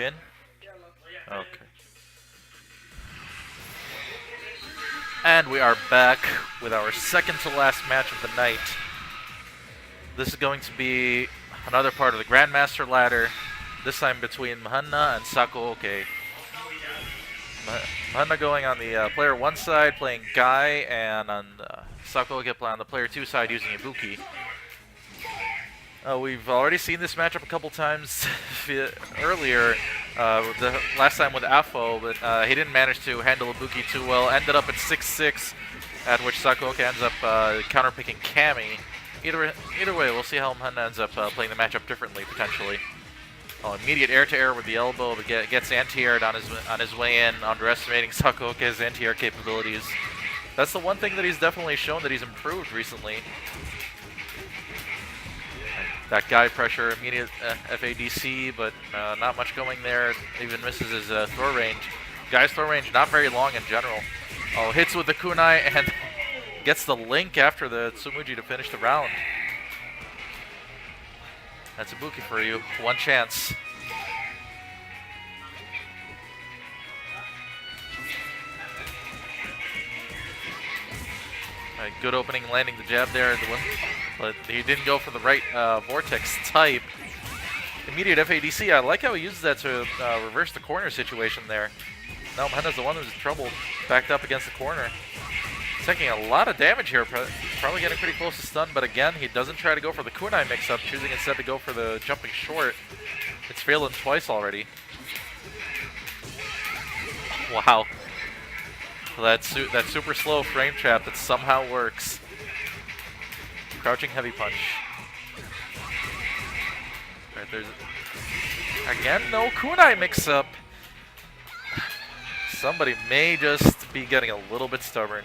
In? Okay. And we are back with our second to last match of the night. This is going to be another part of the Grandmaster ladder, this time between Mohanna and Sakuouke. Mohanna going on the player 1 side, playing Guy, and on Sakuouke playing on the player 2 side using Ibuki. We've already seen this matchup a couple times earlier, the last time with Afo, but he didn't manage to handle Ibuki too well. Ended up at 6-6, at which Sakuouke ends up counterpicking Cammy. Either way, we'll see how Mohanna ends up playing the matchup differently, potentially. Immediate air-to-air with the elbow, but gets anti-aired on his way in, underestimating Sakuouke's anti-air capabilities. That's the one thing that he's definitely shown that he's improved recently. That guy pressure, immediate FADC, but not much going there. Even misses his throw range. Guy's throw range not very long in general. Hits with the kunai and gets the link after the Tsumuji to finish the round. That's Ibuki for you. One chance. Good opening, landing the jab there, but he didn't go for the right vortex type. Immediate FADC, I like how he uses that to reverse the corner situation there. Now Mohanna's the one who's in trouble, backed up against the corner. Taking a lot of damage here, probably getting pretty close to stun, but again, he doesn't try to go for the kunai mix-up, choosing instead to go for the jumping short. It's failed him twice already. Wow. That super slow frame trap that somehow works. Crouching heavy punch. Right, there's again no kunai mix-up. Somebody may just be getting a little bit stubborn.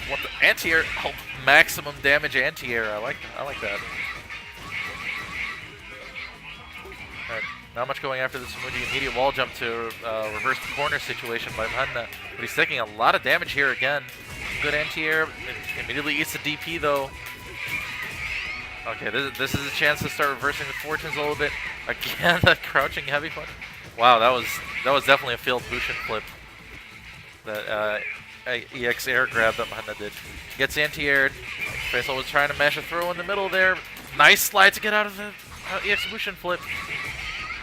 What the anti-air? Oh, maximum damage anti-air. I like that. Alright, not much going after the Tsumuji. Immediate wall jump to reverse the corner situation by Mohanna. But he's taking a lot of damage here again. Good anti-air. Immediately eats the DP though. Okay, this is a chance to start reversing the fortunes a little bit. Again, that crouching heavy punch. Wow, that was definitely a failed Bushin flip. That EX air grab that Mohanna did. Gets anti-aired. Faisal was trying to mash a throw in the middle there. Nice slide to get out of the EX Bushin flip.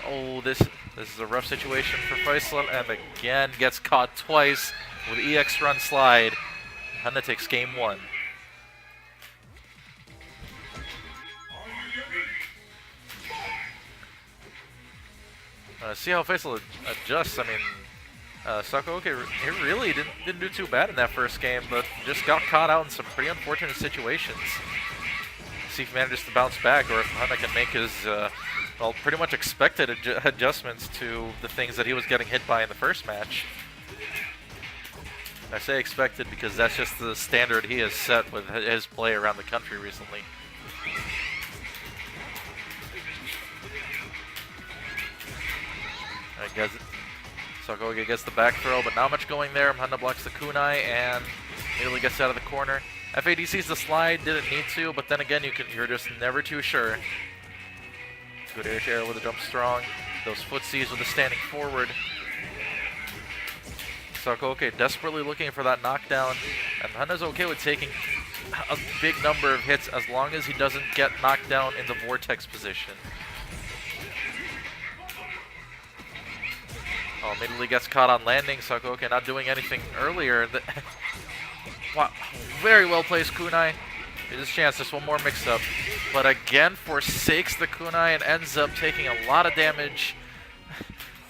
Oh, this is a rough situation for Faisal, and again gets caught twice with EX run slide. Mohanna takes game 1. See how Faisal adjusts. I mean, Sakuouke, he really didn't do too bad in that first game, but just got caught out in some pretty unfortunate situations. See if he manages to bounce back, or if Mohanna can make his, well, pretty much expected adjustments to the things that he was getting hit by in the first match. I say expected because that's just the standard he has set with his play around the country recently. Sakuouke gets the back throw, but not much going there. Mohanna blocks the kunai and nearly gets out of the corner. FADC's the slide, didn't need to, but then again, you're just never too sure. Good air to air with a jump strong. Those footsies with a standing forward. Sakuouke desperately looking for that knockdown, and Mohanna's okay with taking a big number of hits as long as he doesn't get knocked down in the vortex position. Immediately gets caught on landing. Sakuouke not doing anything earlier. Wow, very well placed kunai. Here's his chance, just one more mix-up. But again, forsakes the kunai and ends up taking a lot of damage.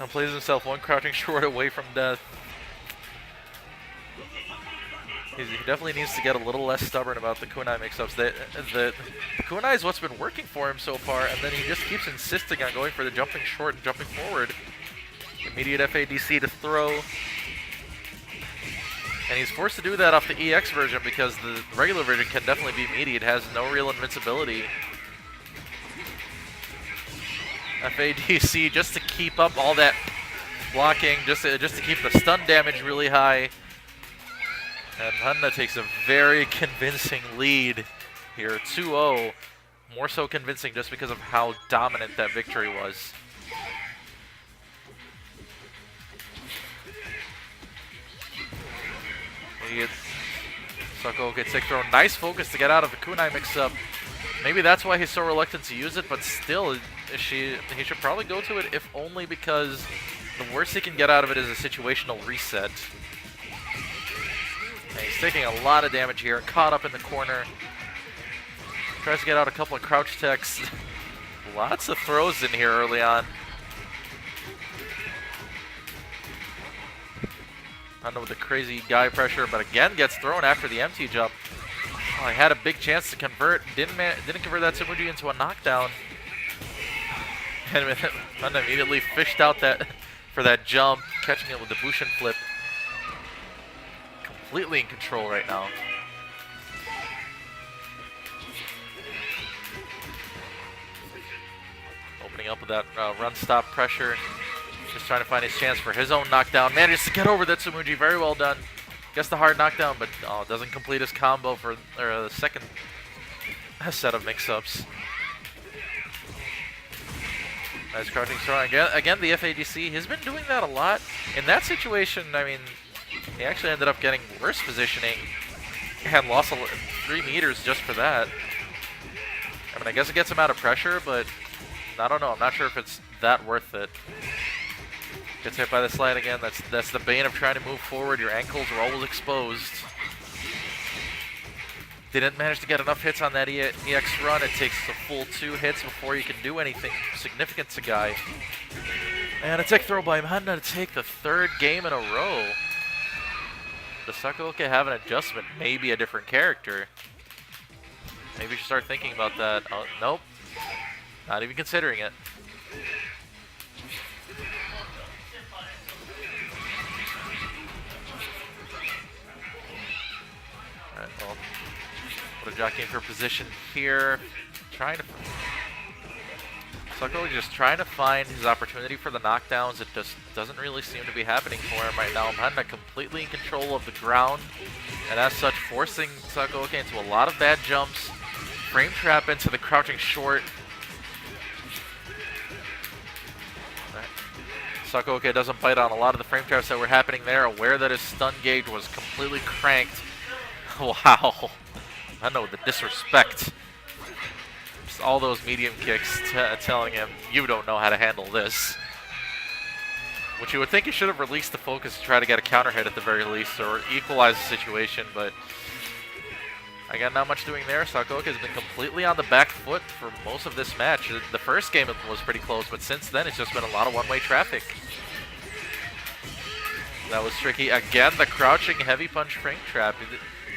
And plays himself one crouching short away from death. He definitely needs to get a little less stubborn about the kunai mix-ups. The kunai is what's been working for him so far, and then he just keeps insisting on going for the jumping short and jumping forward. Immediate FADC to throw. And he's forced to do that off the EX version because the regular version can definitely be meaty. It has no real invincibility. FADC just to keep up all that blocking, just to keep the stun damage really high. And Mohanna takes a very convincing lead here, 2-0. more so convincing just because of how dominant that victory was. He gets Sakuouke sick throw. Nice focus to get out of the kunai mix-up. Maybe that's why he's so reluctant to use it, but still, he should probably go to it, if only because the worst he can get out of it is a situational reset. And he's taking a lot of damage here, caught up in the corner. Tries to get out a couple of crouch techs. Lots of throws in here early on. I don't know with the crazy guy pressure, but again gets thrown after the empty jump. Oh, I had a big chance to convert. Didn't convert that Tsumuji into a knockdown. And Mohanna immediately fished out that for that jump, catching it with the Bushin flip. Completely in control right now. Opening up with that run stop pressure. Just trying to find his chance for his own knockdown. Manages to get over that Tsumuji. Very well done. Gets the hard knockdown, but doesn't complete his combo for the second set of mix-ups. Nice crouching throw. Again, the FADC has been doing that a lot. In that situation, I mean, he actually ended up getting worse positioning and lost 3 meters just for that. I mean, I guess it gets him out of pressure, but I don't know. I'm not sure if it's that worth it. Gets hit by the slide again. That's the bane of trying to move forward. Your ankles are always exposed. Didn't manage to get enough hits on that EX run. It takes a full 2 hits before you can do anything significant to Guy. And a tech throw by Mohanna to take the 3rd game in a row. Does Sakuouke have an adjustment? Maybe a different character. Maybe you should start thinking about that. Oh, nope. Not even considering it. Alright, well, put a jockey in for position here. Sakuouke just trying to find his opportunity for the knockdowns. It just doesn't really seem to be happening for him right now. Mohanna completely in control of the ground, and as such forcing Sakuouke into a lot of bad jumps. Frame trap into the crouching short. Sakuouke doesn't bite on a lot of the frame traps that were happening there, aware that his stun gauge was completely cranked. Wow. I know the disrespect. Just all those medium kicks telling him, you don't know how to handle this. Which you would think he should have released the focus to try to get a counter hit at the very least, or equalize the situation, but again, not much doing there. Sakuouke has been completely on the back foot for most of this match. The first game was pretty close, but since then it's just been a lot of one-way traffic. That was tricky. Again, the crouching heavy punch frame trap.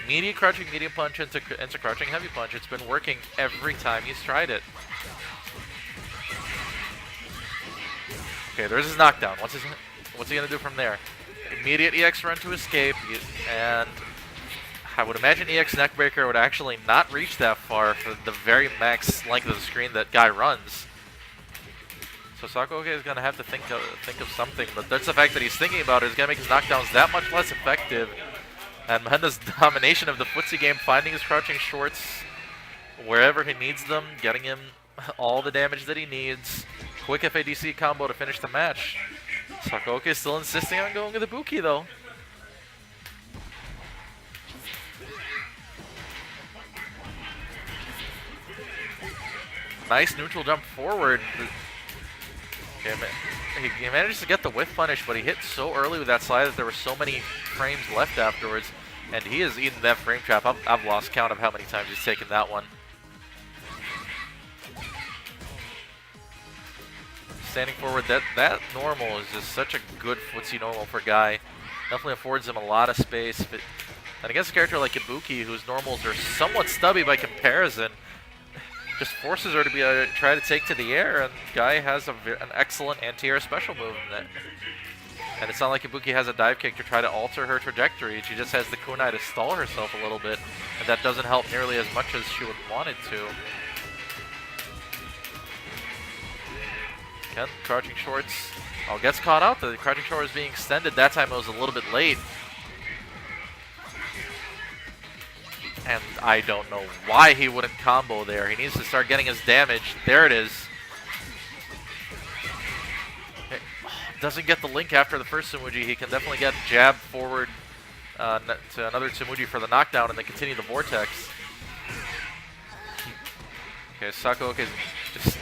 Immediate crouching medium punch into crouching heavy punch. It's been working every time he's tried it. Okay, there's his knockdown. What's he gonna do from there? Immediate EX run to escape, and I would imagine EX neckbreaker would actually not reach that far for the very max length of the screen that Guy runs. So Sakuouke is gonna have to think of something, but that's the fact that he's thinking about it is gonna make his knockdowns that much less effective. And Mohanna's domination of the footsie game, finding his crouching shorts wherever he needs them, getting him all the damage that he needs. Quick FADC combo to finish the match. Sakuouke is still insisting on going with Ibuki though. Nice neutral jump forward. He managed to get the whiff punish, but he hit so early with that slide that there were so many frames left afterwards, and he has eaten that frame trap. I've lost count of how many times he's taken that one. Standing forward, that normal is just such a good footsie normal for Guy. Definitely affords him a lot of space. And against a character like Ibuki, whose normals are somewhat stubby by comparison, just forces her to try to take to the air, and Guy has an excellent anti-air special move in that. And it's not like Ibuki has a dive kick to try to alter her trajectory. She just has the kunai to stall herself a little bit, and that doesn't help nearly as much as she would want it to. Again, crouching shorts. Oh, gets caught out. The crouching short is being extended. That time it was a little bit late. And I don't know why he wouldn't combo there. He needs to start getting his damage. There it is. Okay. Doesn't get the link after the first Tsumuji. He can definitely get jab forward to another Tsumuji for the knockdown and then continue the vortex. Okay, Sakuouke is just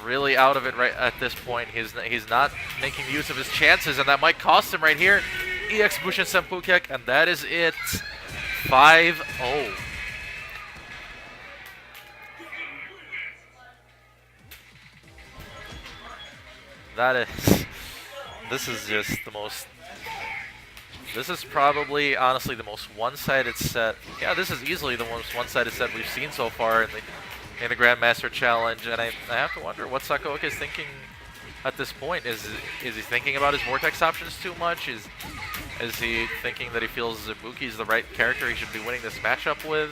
really out of it right at this point. He's not making use of his chances, and that might cost him right here. EX Bushin Senpukek, and that is it. 5-0. That is... This is just the most... This is probably, honestly, the most one-sided set. Yeah, this is easily the most one-sided set we've seen so far in the Grandmaster Challenge, and I have to wonder what Sakuouke is thinking at this point. Is he thinking about his Vortex options too much? Is he thinking that he feels Ibuki is the right character he should be winning this matchup with?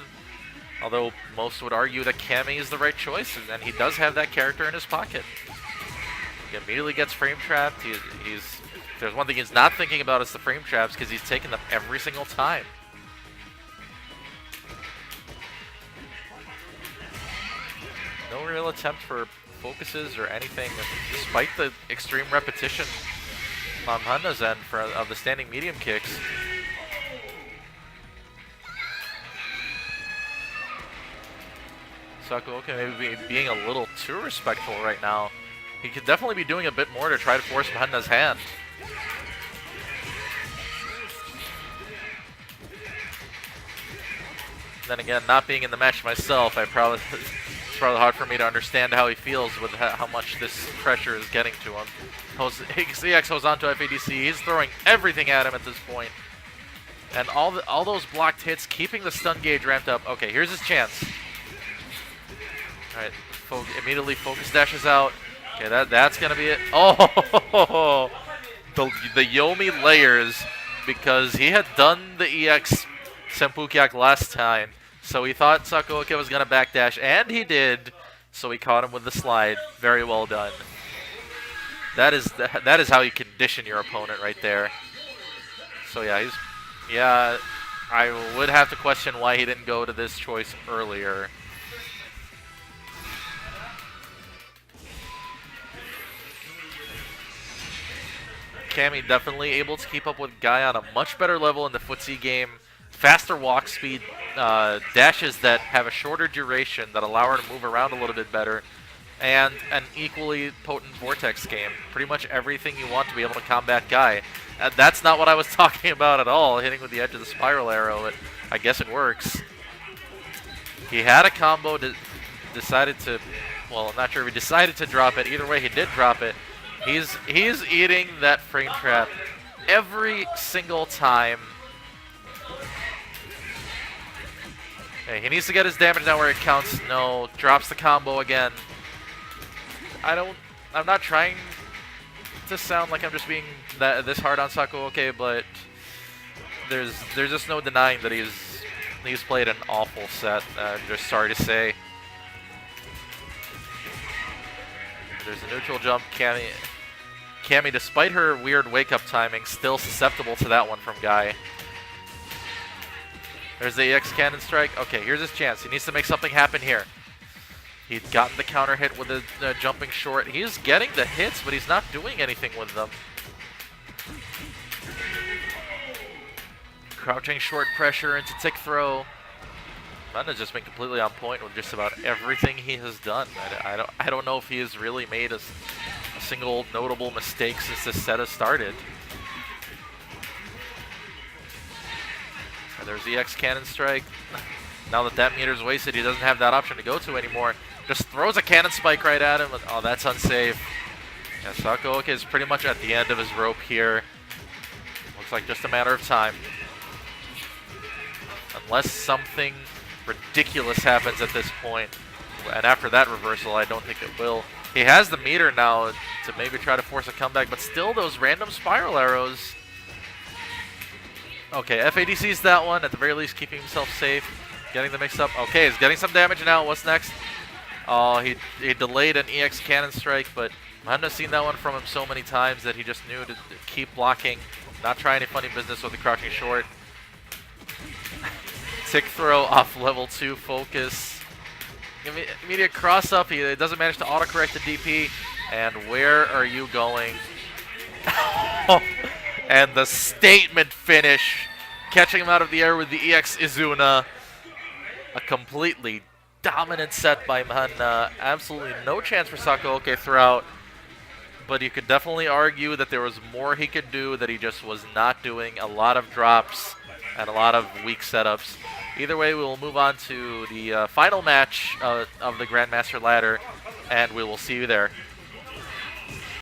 Although most would argue that Cammy is the right choice, and he does have that character in his pocket. He immediately gets frame trapped. If there's one thing he's not thinking about, it's the frame traps, because he's taking them every single time. No real attempt for focuses or anything, despite the extreme repetition on Mohanna's end of the standing medium kicks. Sakuouke maybe being a little too respectful right now. He could definitely be doing a bit more to try to force Mohanna's hand. Then again, not being in the match myself, it's probably hard for me to understand how he feels with how much this pressure is getting to him. EX holds on to FADC. He's throwing everything at him at this point. And all those blocked hits, keeping the stun gauge ramped up. Okay, here's his chance. All right, immediately focus dashes out. Okay, that's gonna be it. Oh, the Yomi layers, because he had done the EX Senpukyak last time, so he thought Sakuouke was gonna backdash, and he did. So he caught him with the slide. Very well done. That is how you condition your opponent right there. So yeah, I would have to question why he didn't go to this choice earlier. Cammy definitely able to keep up with Guy on a much better level in the footsie game. Faster walk speed, dashes that have a shorter duration that allow her to move around a little bit better, and an equally potent vortex game. Pretty much everything you want to be able to combat Guy. That's not what I was talking about at all, hitting with the edge of the spiral arrow, but I guess it works. He had a combo, decided to, well, I'm not sure if he decided to drop it. Either way, he did drop it. He's eating that frame trap every single time. Okay, he needs to get his damage now where it counts. No, drops the combo again. I'm not trying to sound like I'm just being this hard on Sakuouke, but there's just no denying that he's played an awful set. Just sorry to say. There's a neutral jump. Cammy, despite her weird wake-up timing, still susceptible to that one from Guy. There's the EX cannon strike. Okay, here's his chance. He needs to make something happen here. He'd gotten the counter hit with a jumping short. He's getting the hits, but he's not doing anything with them. Crouching short pressure into tick throw. Mohanna's just been completely on point with just about everything he has done. I don't know if he has really made a single notable mistake since this set has started. And there's the EX cannon strike. Now that meter's wasted, he doesn't have that option to go to anymore. Just throws a cannon spike right at him. Oh, that's unsafe. Yeah, Sakuouke is pretty much at the end of his rope here. Looks like just a matter of time. Unless something ridiculous happens at this point. And after that reversal, I don't think it will. He has the meter now to maybe try to force a comeback, but still those random spiral arrows. Okay, FADC's that one, at the very least keeping himself safe. Getting the mix up. Okay, he's getting some damage now. What's next? Oh, he delayed an EX cannon strike, but Mohanna's seen that one from him so many times that he just knew to keep blocking. Not try any funny business with the crouching short. Tick throw off level 2 focus. Immediate cross up. He doesn't manage to autocorrect the DP. And where are you going? And the statement finish. Catching him out of the air with the EX Izuna. A completely dominant set by Mohanna. Absolutely no chance for Sakuouke throughout. But you could definitely argue that there was more he could do that he just was not doing. A lot of drops and a lot of weak setups. Either way, we will move on to the final match of the Grandmaster ladder, and we will see you there.